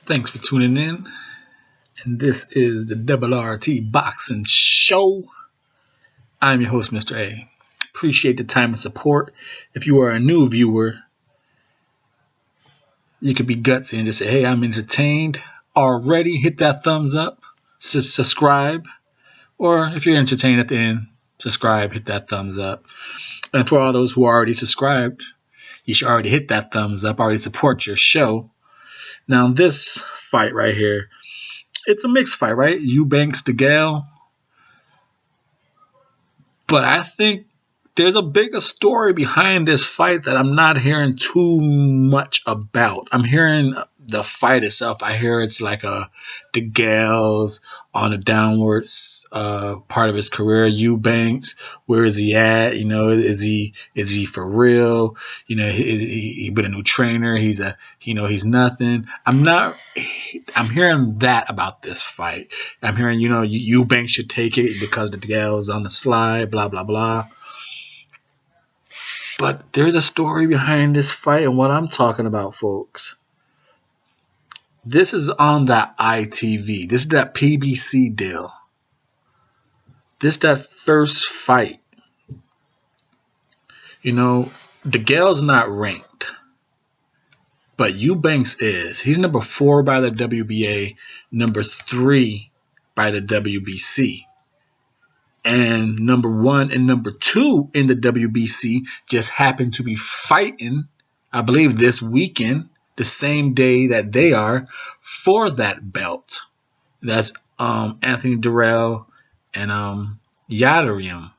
Thanks for tuning in. And this is the WRT Boxing Show. I'm your host, Mr.A. Appreciate the time and support. If you are a new viewer, you could be gutsy and just say, hey, I'm entertained already. Hit that thumbs up, subscribe. Or if you're entertained at the end, subscribe, hit that thumbs up. And for all those who are already subscribed, you should already hit that thumbs up, already support your show. Now, this fight right here, it's a mixed fight, right? Eubanks, Degale. But I think there's a bigger story behind this fight that I'm not hearing too much about. I'm hearing the fight itself. I hear it's like Degale's on a downwards part of his career. Eubanks, where is he at? You know, is he for real? You know, he been a new trainer. He's nothing. I'm hearing that about this fight. I'm hearing, Eubanks should take it because the Degale's on the slide, blah, blah, blah. But there's a story behind this fight and what I'm talking about, folks. This is on that ITV. This is that PBC deal. This is that first fight. Degale's not ranked. But Eubanks is. He's number 4 by the WBA, number 3 by the WBC. And number 1 and number 2 in the WBC just happen to be fighting, I believe, this weekend, the same day that they are, for that belt. That's Anthony Durrell and Yadarium.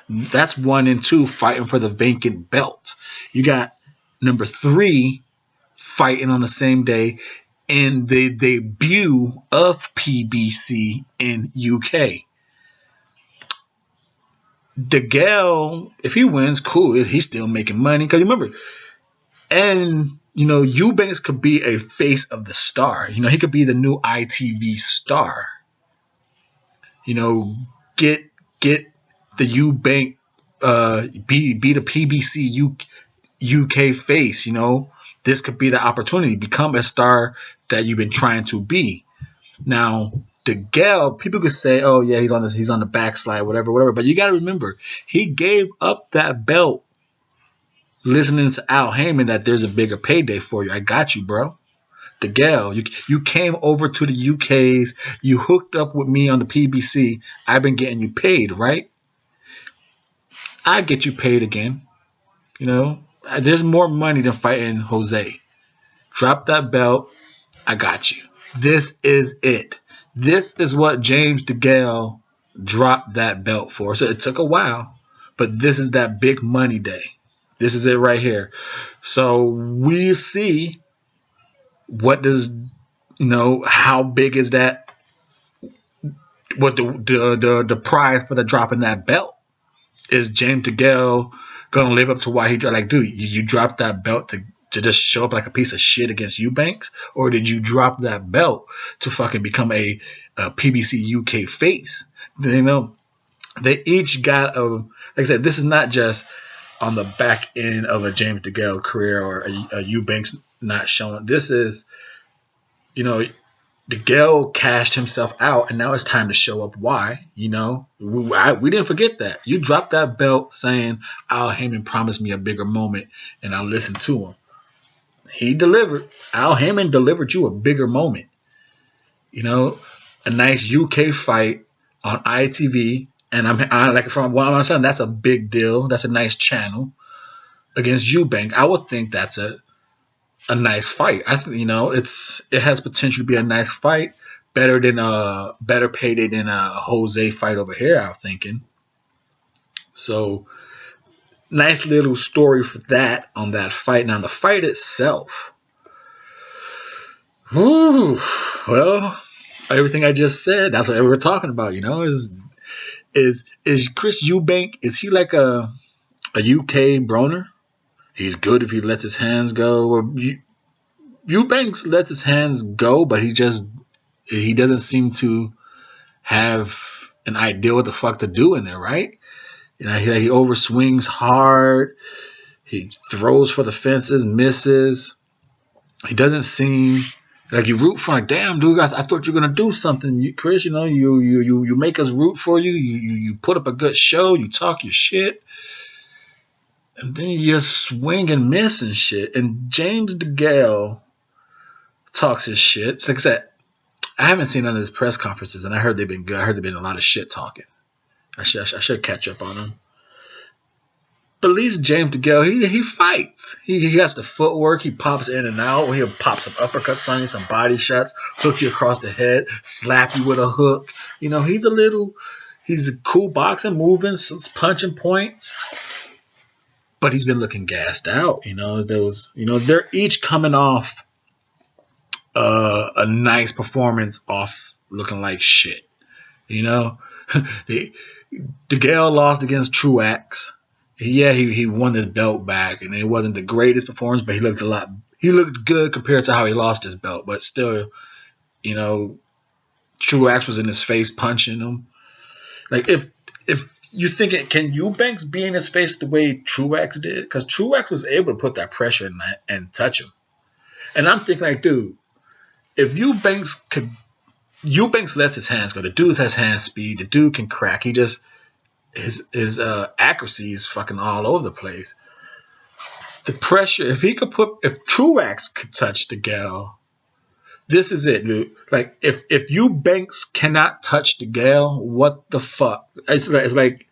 That's 1 and 2 fighting for the vacant belt. You got number 3 fighting on the same day in the debut of PBC in UK. Degale, if he wins, cool. He's still making money. Because remember, and Eubanks could be a face of the star. He could be the new ITV star. Get the Eubank, be the PBC UK face. This could be the opportunity. Become a star that you've been trying to be. Now, Degale, people could say, oh yeah, he's on the backslide, whatever. But you got to remember, he gave up that belt listening to Al Heyman that there's a bigger payday for you. I got you, bro. Degale, you came over to the UKs. You hooked up with me on the PBC. I've been getting you paid, right? I get you paid again. There's more money than fighting Jose. Drop that belt. I got you. This is it. This is what James Degale dropped that belt for. So it took a while, but this is that big money day. This is it right here. So we see what does, how big is that? Was the prize for the dropping that belt? Is James Degale going to live up to why he dropped? Like, dude, you dropped that belt to just show up like a piece of shit against Eubanks? Or did you drop that belt to fucking become a PBC UK face? They each got like I said, this is not just on the back end of a James Degale career or a Eubanks not showing. This is, Degale cashed himself out, and now it's time to show up why. We didn't forget that. You dropped that belt saying Al Heyman promised me a bigger moment, and I listened to him. He delivered. Al Heyman delivered you a bigger moment. A nice UK fight on ITV. And from what I'm understanding, that's a big deal. That's a nice channel against Eubank. I would think that's a nice fight. I think it has potential to be a nice fight, better payday than a Jose fight over here, I'm thinking. So nice little story for that on that fight. Now the fight itself, well, everything I just said, that's what we're talking about. Is Chris Eubank, is he like a UK Broner? He's good if he lets his hands go. Eubanks lets his hands go, but he doesn't seem to have an idea what the fuck to do in there, right? He overswings hard. He throws for the fences, misses. He doesn't seem Like you root for, like, damn, dude, I thought you were gonna do something, Chris. You know, you make us root for you. You put up a good show. You talk your shit, and then you just swing and miss and shit. And James Degale talks his shit. It's like I said, I haven't seen none of his press conferences, and I heard they've been good. I heard there've been a lot of shit talking. I should catch up on them. But at least James Degale, he fights. He has the footwork. He pops in and out. He'll pop some uppercuts on you, some body shots, hook you across the head, slap you with a hook. You know, he's a cool boxing, moving, punching points. But he's been looking gassed out. You know, they're each coming off a nice performance off looking like shit. You know, Degale lost against Truax. Yeah, he won his belt back, and it wasn't the greatest performance, but he looked good compared to how he lost his belt. But still, you know, Truax was in his face punching him. Like, if you think can Eubanks be in his face the way Truax did? Because Truax was able to put that pressure in that and touch him. And I'm thinking, like, dude, if Eubanks lets his hands go. The dude has hand speed. The dude can crack. He just his accuracy is fucking all over the place. The pressure, if Truax could touch Degale, this is it, dude. Like, if Eubanks cannot touch Degale, what the fuck? It's like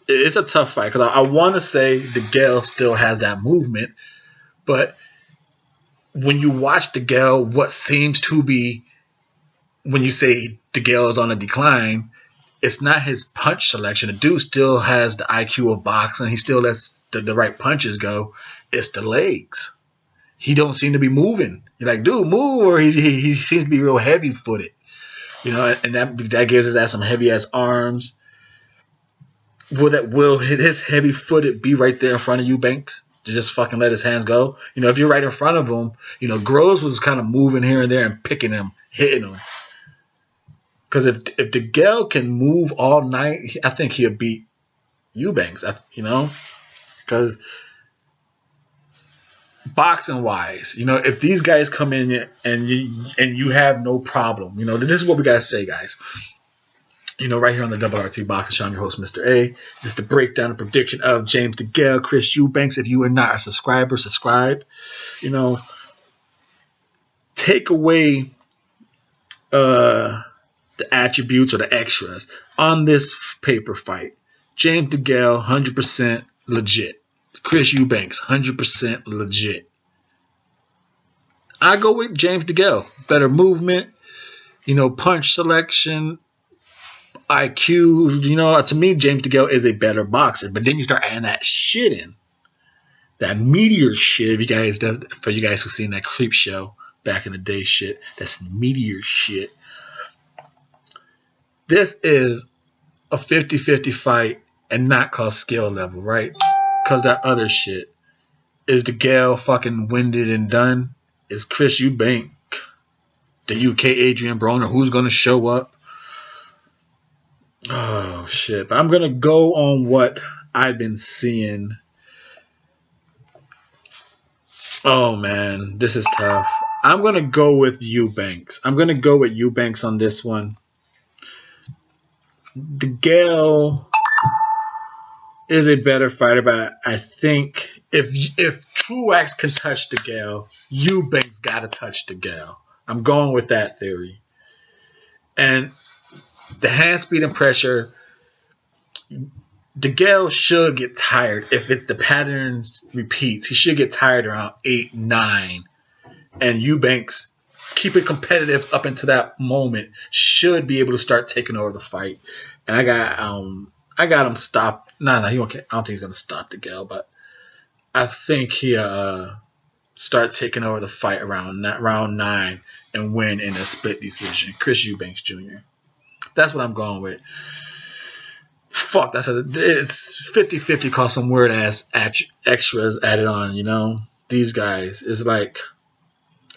it's a tough fight, because I want to say Degale still has that movement, but when you watch Degale, what seems to be, when you say Degale is on a decline, it's not his punch selection. The dude still has the IQ of boxing. He still lets the right punches go. It's the legs. He don't seem to be moving. You're like, dude, move, or he seems to be real heavy-footed. You know, and that gives his ass some heavy-ass arms. Will his heavy-footed be right there in front of Eubanks to just fucking let his hands go? You know, if you're right in front of him, you know, Groves was kind of moving here and there and picking him, hitting him. Because if Degale can move all night, I think he'll beat Eubanks. You know, because boxing wise, you know, if these guys come in and you have no problem, you know, this is what we gotta say, guys. You know, right here on the RRT Boxing Show, I'm your host, Mr. A. This is the breakdown and prediction of James Degale, Chris Eubanks. If you are not a subscriber, subscribe. You know, take away the attributes or the extras on this paper fight. James Degale, 100% legit. Chris Eubanks, 100% legit. I go with James Degale. Better movement, you know, punch selection, IQ. You know, to me, James Degale is a better boxer. But then you start adding that shit in. That meteor shit, for you guys who've seen that Creep Show back in the day shit. That's meteor shit. This is a 50-50 fight and not called skill level, right? Because that other shit. Is Degale fucking winded and done? Is Chris Eubank, the UK Adrian Broner, who's going to show up? Oh, shit. But I'm going to go on what I've been seeing. Oh, man. This is tough. I'm going to go with Eubanks. I'm going to go with Eubanks on this one. Degale is a better fighter, but I think if Truax can touch Degale, Eubanks got to touch Degale. I'm going with that theory. And the hand speed and pressure, Degale should get tired if it's the patterns repeats. He should get tired around 8, 9. And Eubanks, keep it competitive up until that moment, should be able to start taking over the fight. And I got him stopped. No, he won't. I don't think he's gonna stop Degale, but I think he'll start taking over the fight around round 9 and win in a split decision. Chris Eubanks Jr. That's what I'm going with. Fuck, it's 50-50 cause some weird ass extras added on, you know? These guys is like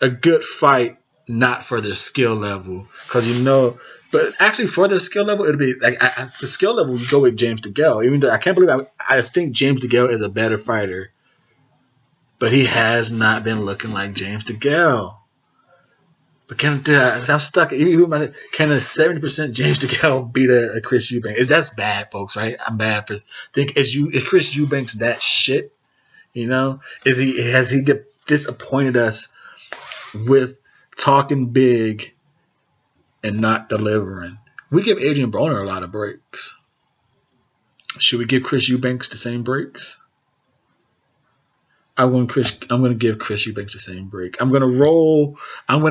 a good fight, not for their skill level. Because you know, but actually for their skill level, it'd be like the skill level, you go with James Degale. Even though I can't believe I think James Degale is a better fighter. But he has not been looking like James Degale. But I'm stuck. Can a 70% James Degale beat a Chris Eubank? That's bad, folks, right? I'm bad for is Chris Eubanks that shit? You know, has he disappointed us with talking big and not delivering? We give Adrian Broner a lot of breaks. Should we give Chris Eubanks the same breaks? I'm going to give Chris Eubanks the same break. I'm going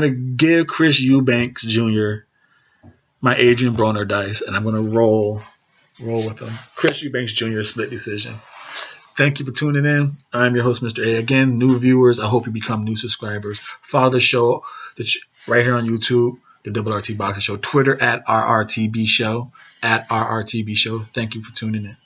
to give Chris Eubanks Jr. my Adrian Broner dice, and I'm going to roll with him. Chris Eubanks Jr. split decision. Thank you for tuning in. I'm your host, Mr. A. Again, new viewers, I hope you become new subscribers. Follow the show right here on YouTube, the RRT Boxing Show. Twitter @RRTB Show, @RRTB Show. Thank you for tuning in.